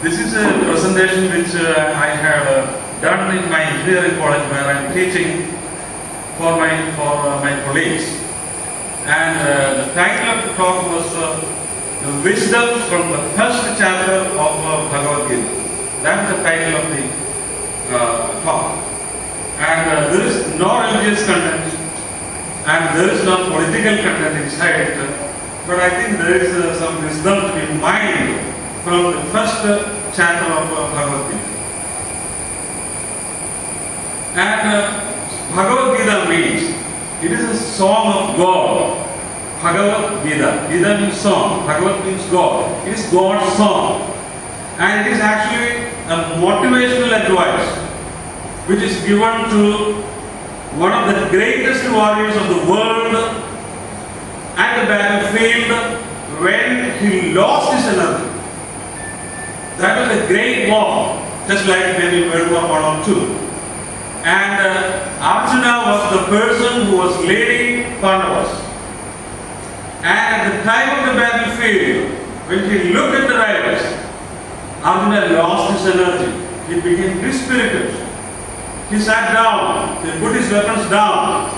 This is a presentation which I have done in my engineering college where I am teaching for my colleagues. And the title of the talk was The Wisdom from the First Chapter of Bhagavad Gita. That is the title of the talk. And there is no religious content and there is no political content inside it. But I think there is some wisdom to be mined from the first chapter of Bhagavad Gita. And Bhagavad Gita means, it is a song of God. Bhagavad Gita. Gita means song. Bhagavad means God. It is God's song. And it is actually a motivational advice which is given to one of the greatest warriors of the world at the battlefield when he lost his energy. That was a great war, just like maybe World War I or II. And Arjuna was the person who was leading Pandavas. And at the time of the battlefield, when he looked at the rivals, Arjuna lost his energy. He became dispirited. He sat down, he put his weapons down.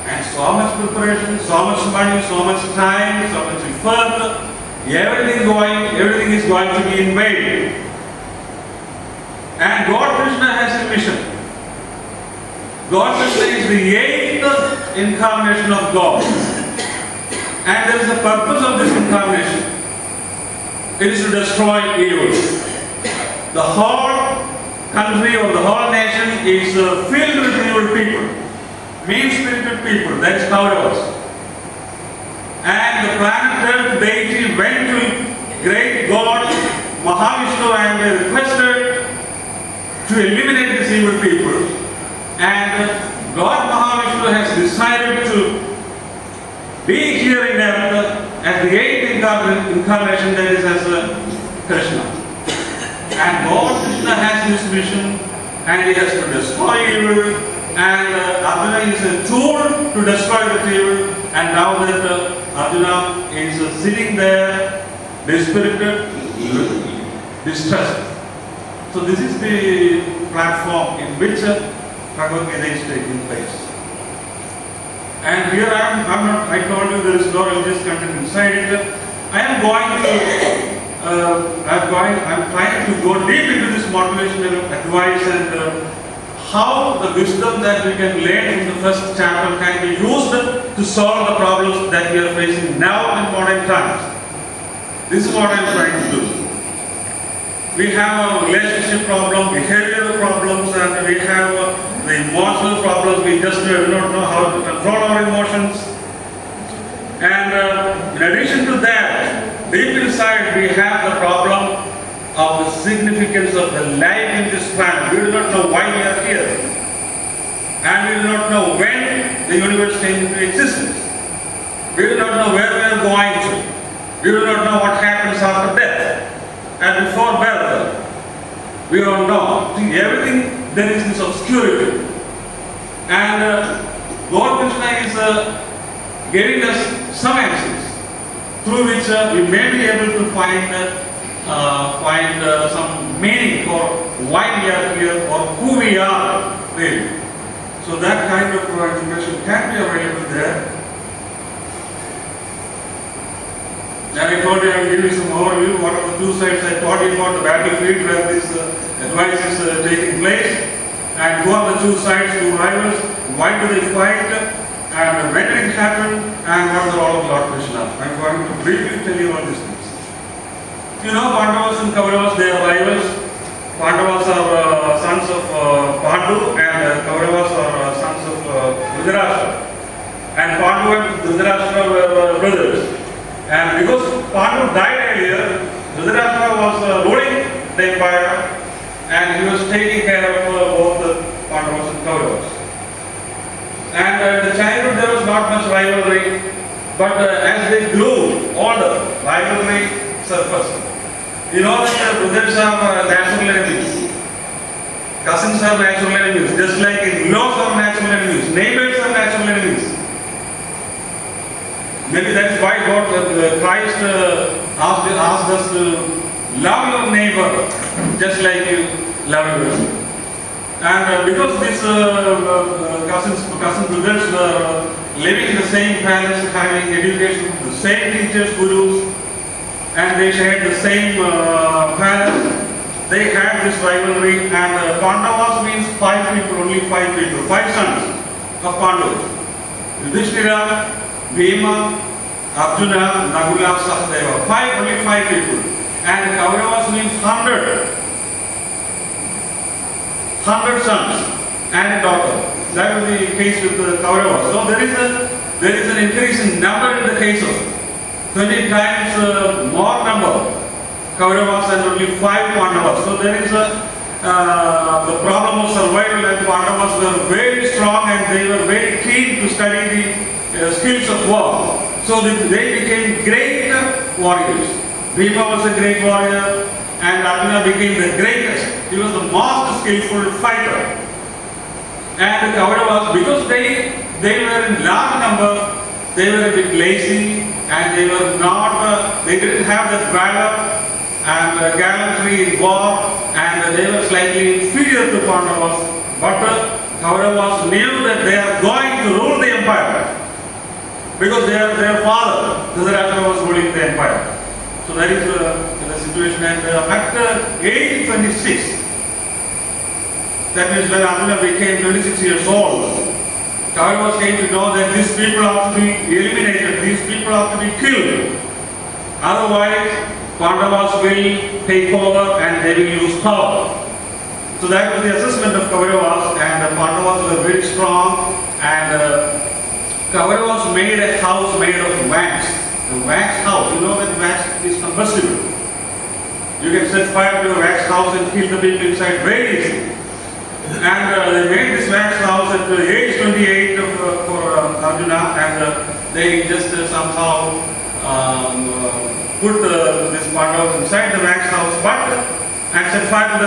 And so much preparation, so much money, so much time, so much effort, everything is going to be in vain. And God Krishna has a mission. God Krishna is the 8th incarnation of God. And there is a purpose of this incarnation. It is to destroy evil. The whole country or the whole nation is filled with evil people. Mean-spirited people, that is Kauravas. And the planet Earth deity went to great God Mahavishnu and requested to eliminate these evil people. And God Mahavishnu has decided to be here in earth as the 8th incarnation, that is as Krishna. And God Krishna has this mission and he has to destroy evil. And Arjuna is a tool to destroy the evil. And now that Arjuna is sitting there, dispirited, distressed. So this is the platform in which Bhagavad Gita is taking place. And here I told you there is no religious content inside it. I'm trying to go deep into this motivational advice and how the wisdom that we can learn in the first chapter can be used to solve the problems that we are facing now in modern times. This is what I am trying to do. We have a relationship problem, behavioral problems, and we have the emotional problems. We just do not know how to control our emotions. And in addition to that, deep inside we have the problem of the significance of the life in this planet. We do not know why we are here. And we do not know when the universe came into existence. We do not know where we are going to. We do not know what happens after death and before birth. We don't know. See, everything, there is this obscurity. And Lord Krishna is giving us some answers through which we may be able to find some meaning for why we are here or who we are really. So that kind of information can be available there. And I told you I will give you some overview. What are the two sides? I told you about the battlefield where this advice is taking place. And who are the two sides, two rivals? Why do they fight? And when did it happen? And what is the role of Lord Krishna? I am going to briefly tell you all these things. You know, Pandavas and Kauravas, they are rivals. Pandavas are sons of Pandu and Kauravas are sons of Dhritarashtra. And Pandu and Dhritarashtra were brothers. And because Pandu died earlier, Dhritarashtra was ruling the empire and he was taking care of both the Pandavas and Kauravas. And in the childhood there was not much rivalry, but as they grew older, rivalry surfaced. You know that brothers are natural enemies. Cousins are natural enemies. Just like in-laws are natural enemies. Neighbors are natural enemies. Maybe that is why God, Christ asked us to love your neighbor just like you love yourself. And because these cousin brothers were living in the same palace, having education from the same teachers, gurus, and they shared the same palace, they had this rivalry. And Pandavas means 5 people, only 5 people, 5 sons of Pandavas: Yudhishthira, Bhima, Arjuna, Nagula, Sahadeva. Only 5 people. And Kauravas means 100 sons and a daughter. That was the case with the Kauravas. So there is an increase in number in the case of 20 times more number Kauravas and only 5 Pandavas. So there is the problem of survival, and Pandavas were very strong and they were very keen to study the skills of war. So they became great warriors. Bhima was a great warrior, and Arjuna became the greatest. He was the most skillful fighter. And the Kauravas, because they were in large number, they were a bit lazy, and they didn't have that valor and gallantry in war, and they were slightly inferior to Pandavas. But the Kauravas knew that they are going to rule the empire, because their father, Dhritarashtra, was ruling the empire. So that is the situation. And after age 26, that means when Arjuna became 26 years old, Kauravas came to know that these people have to be eliminated, these people have to be killed. Otherwise, Pandavas will take over and they will lose power. So that was the assessment of Kauravas, and the Pandavas were very strong, and Kauravas made a house made of wax. A wax house, you know that wax is combustible. You can set fire to a wax house and kill the people inside very easily. And they made this wax house at the age 28 for Arjuna, and they just somehow put this Pandavas inside the wax house, and set fire to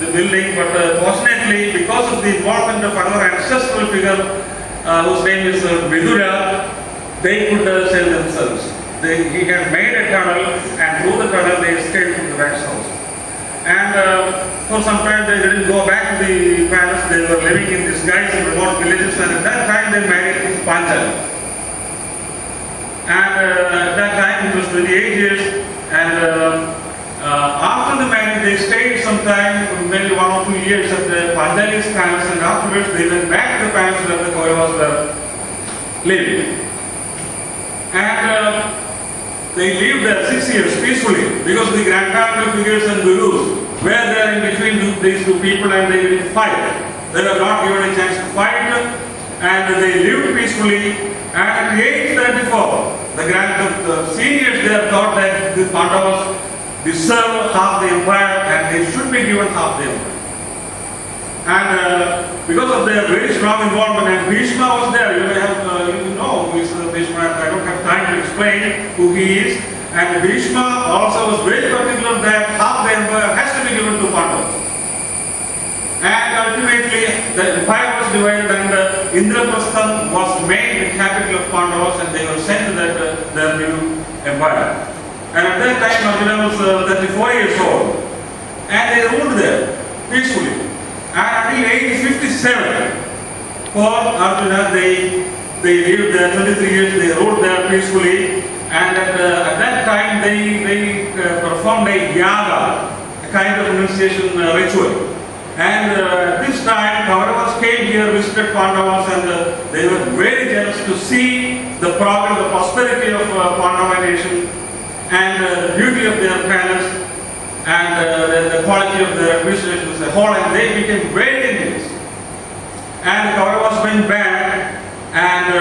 the building. But fortunately, because of the involvement of another ancestral figure whose name is Vidura, they could save themselves. He had made a tunnel, and through the tunnel they escaped from the wax house. And for some time they didn't go back to the palace. They were living in disguise in remote villages, and at that time they married Panchal. And at that time it was 28 years, and after the marriage they stayed some time, maybe 1 or 2 years at the Panchali's palace, and afterwards they went back to the palace where the Kauravas were living. And they lived there 6 years peacefully, because the grandfather figures and gurus were there in between these two people, and they didn't fight. They were not given a chance to fight, and they lived peacefully. And at the age 34, the seniors there thought that the Pandavas deserve half the empire, and they should be given half the empire. And because of their very strong involvement, and Bhishma was there. You may have, you know who is Bhishma. I don't have time to explain who he is. And Bhishma also was very particular that half the empire has to be given to Pandavas. And ultimately, the empire was divided, and Indraprastham was made the capital of Pandavas, and they were sent to their new empire. And at that time, Arjuna was 34 years old, and they ruled there peacefully. And until age 57, for Arjuna, they lived there 23 years. They ruled there peacefully, and at that time they performed a yaga, a kind of initiation ritual. And at this time, Kauravas came here, visited Pandavas, and they were very jealous to see the progress, the prosperity of Pandava nation, and the beauty of their palace, and the quality of their administration as a whole, and they became very envious. And the Kauravas went back, and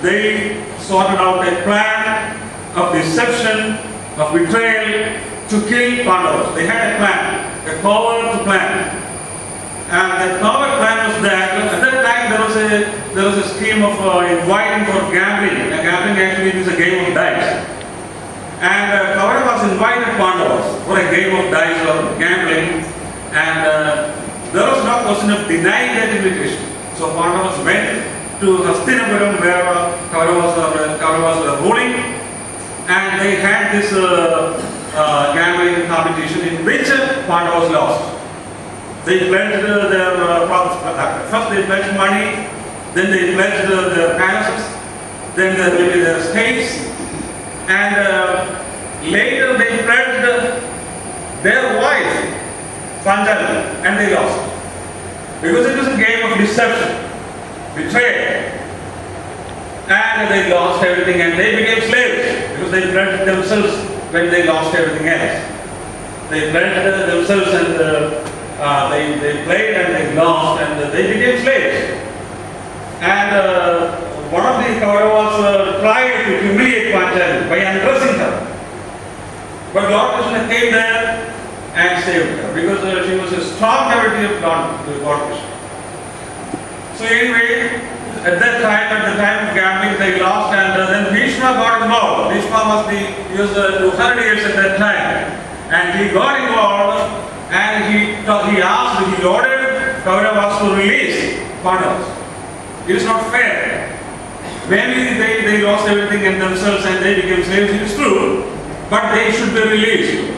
they sorted out a plan of deception, of betrayal, to kill Pandavas. They had a plan, a covert plan. And the covert plan was that at that time there was a scheme of inviting for gambling. Gambling actually is a game of dice. And Kauravas invited Pandavas for a game of dice or gambling, and there was no question of denying that invitation. So Pandavas went to Hastinapuram, where Kauravas were ruling, and they had this gambling competition in which Pandavas lost. They pledged their first they pledged money, then they pledged their palaces, then maybe their states, and later they pledged their wife, Pandava, and they lost. Because it was a game of deception, betrayal. And they lost everything and they became slaves because they pledged themselves when they lost everything else. They pledged themselves and they played and they lost and they became slaves. And one of the Kauravas tried to humiliate Pandava by undressing her. But Lord Krishna came there and saved her because she was a strong devotee of God Krishna. So anyway, at the time of gambling, they lost, and then Bhishma got involved. Bhishma he was 200 years at that time, and he got involved, and he ordered Kauravas to release Pandavas. It is not fair. Maybe they lost everything in themselves and they became slaves, it is true, but they should be released.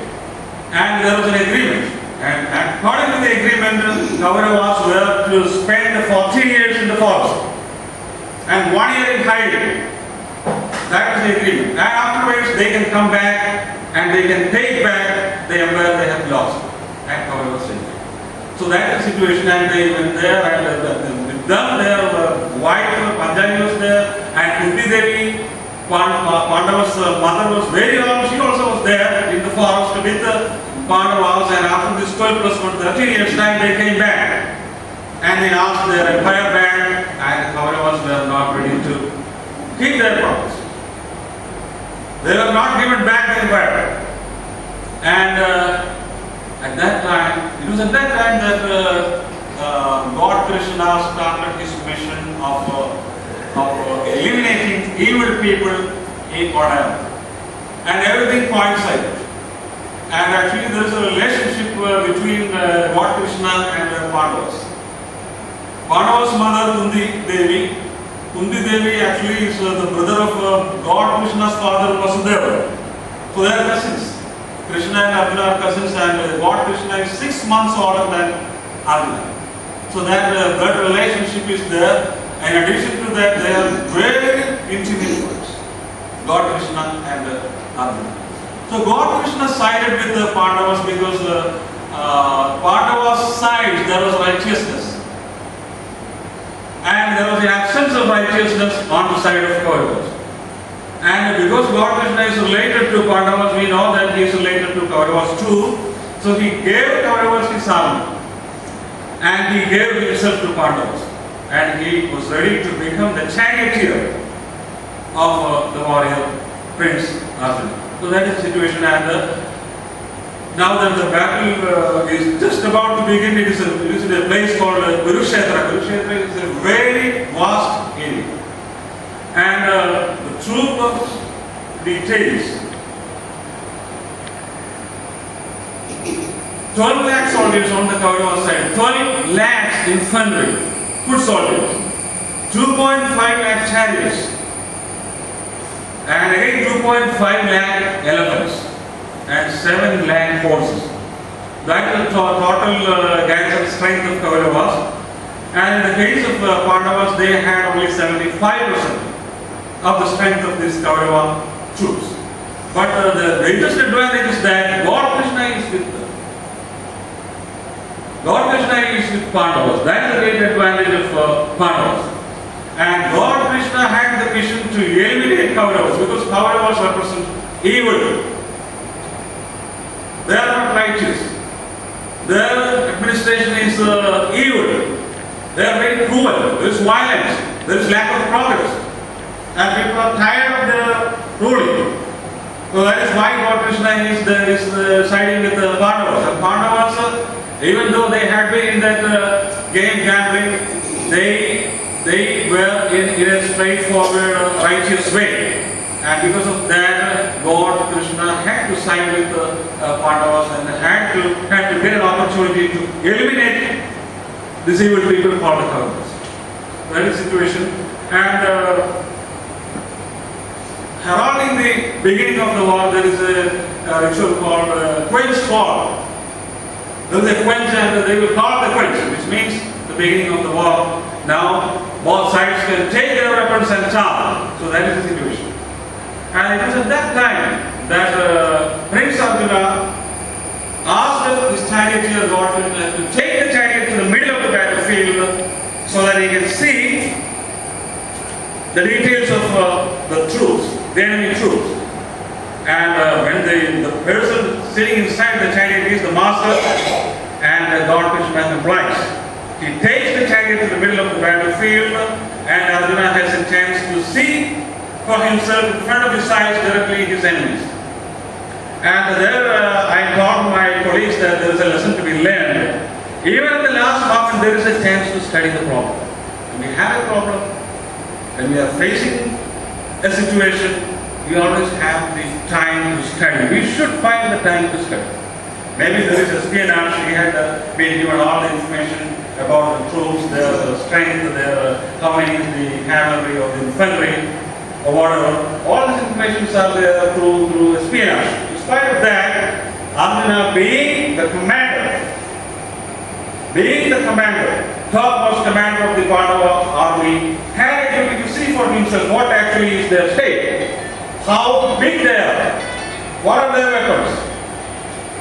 And there was an agreement. And according to the agreement, Kauravas were to spend 14 years in the forest and 1 year in hiding. That was the agreement. And afterwards they can come back and they can take back the empire they have lost. And Kauravas said. So that is the situation, and they went there, and with them their wife Pandava was there, and Kunti Devi, Pandava's mother, was very young. She also was there in the forest with the Pandavas, and after this 12 plus 1, 13 years time they came back. And they asked their empire back, and the Kauravas were not ready to keep their promise. They were not given back the empire. And at that time, it was at that time that God Krishna started his mission of eliminating evil people in Pandava. And everything coincided. And actually there is a relationship between God Krishna and Pandavas. Pandava's mother Kunti Devi. Kunti Devi actually is the brother of God Krishna's father Vasudeva. So they are cousins. Krishna and Arjuna are cousins, and God Krishna is 6 months older than Arjuna. So that blood relationship is there. In addition to that, they are very intimate friends. God Krishna and Arjuna. So God Krishna sided with the Pandavas because Pandavas' side there was righteousness. And there was the absence of righteousness on the side of Kauravas. And because God Krishna is related to Pandavas, we know that he is related to Kauravas too. So he gave Kauravas his army. And he gave himself to Pandavas. And he was ready to become the charioteer of the warrior prince Arjuna. So that is the situation. And now that the battle is just about to begin, it is in a place called Kurukshethra. Kurukshethra is a very vast area. And the troop of details, 12 lakh soldiers on the Kaurava side, 12 lakhs infantry, foot soldiers, 2.5 lakh chariots, and again 2.5 lakh elephants, and 7 lakh horses. That is the total garrison strength of Kauravas. And in the case of Pandavas, they had only 75% of the strength of these Kaurava troops. But the greatest advantage is that God Krishna is with them. God Krishna is with Pandavas. That is the great advantage of Pandavas. And God Krishna had the mission to eliminate Kauravas because Kauravas represent evil. They are not righteous. Their administration is evil. They are very cruel. There is violence. There is lack of progress. And people are tired of their ruling. So that is why God Krishna is siding with the Pandavas. And Pandavas, even though they had been in that game gambling, they were in a straightforward, righteous way. And because of that, God Krishna had to side with the Pandavas and had to get an opportunity to eliminate these evil people called the Kauravas. That is the situation. And heralding the beginning of the war, there is a ritual called quench sword. There is a quench and they will call the quench, which means the beginning of the war. Now both sides can take their weapons and charge. So that is the situation. And it was at that time that Prince Arjuna asked his charioteer God Krishna to take the chariot to the middle of the battlefield so that he can see the details of the troops, the enemy troops. And when the person sitting inside the chariot is the master, and God Krishna complies. He takes the chariot to the middle of the battlefield, and Arjuna has a chance to see for himself in front of his eyes directly his enemies. And there I taught my colleagues that there is a lesson to be learned. Even at the last moment there is a chance to study the problem. When we have a problem, when we are facing a situation, we always have the time to study. We should find the time to study. Maybe there is espionage, we had been given all the information about the troops, their strength, how many is the cavalry or the infantry, or whatever. All these informations are there through espionage. In spite of that, Arjuna being the commander, topmost commander of the Pandava army, had a duty to see for himself what actually is their state, how big they are, what are their weapons,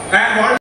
and what